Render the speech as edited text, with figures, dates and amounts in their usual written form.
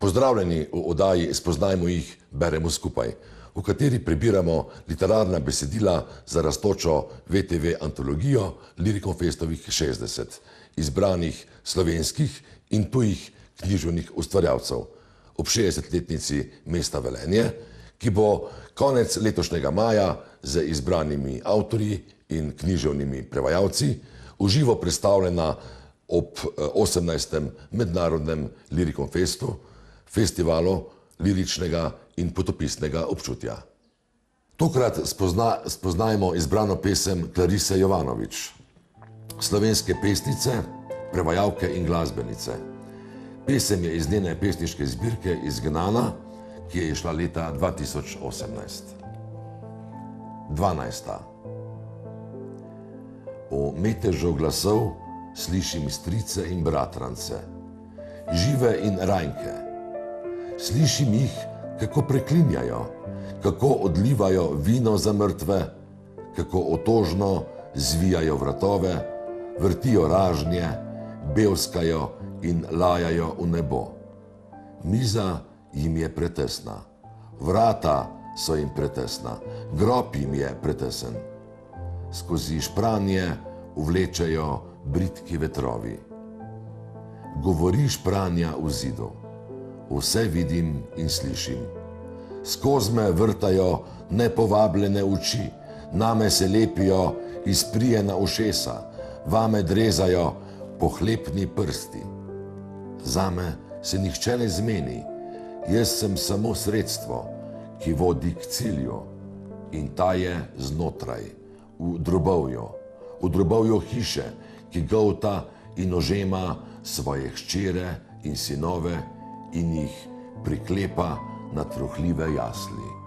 Pozdravljeni v oddaji Spoznajmo jih, beremo skupaj, v kateri prebiramo literarna besedila za rastočo VTV antologijo Lirikonfestovih 60, izbranih slovenskih in tujih književnih ustvarjalcev ob 60-letnici mesta Velenje, ki bo konec letošnjega maja z izbranimi avtorji in književnimi prevajalci v živo predstavljena ob 18. mednarodnem Lirikonfestu, festivalu liričnega in potopisnega občutja. Tokrat spoznajmo izbrano pesem Klarise Jovanović, slovenske pesnice, prevajalke in glasbenice. Pesem je iz njene pesniške zbirke Izgnana, ki je izšla leta 2018. 12. O metežu glasov slišim strice in bratrance, žive in rajnke. Slišim jih, kako preklinjajo, kako odlivajo vino za mrtve, kako otožno zvijajo vratove, vrtijo ražnje, belskajo in lajajo v nebo. Miza jim je pretesna, vrata so jim pretesna, grob jim je pretesen. Skozi špranje uvlečejo bridki vetrovi. Govori špranja v zidu, vse vidim in slišim. Skozi me vrtajo nepovabljene oči, name se lepijo izprijena ušesa, vame drezajo pohlepni prsti. Zame se nihče ne zmeni, jaz sem samo sredstvo, ki vodi k cilju, in ta je znotraj, v drobovju hiše, ki golta in ožema svoje hčere in sinove in jih priklepa na trohljive jasli.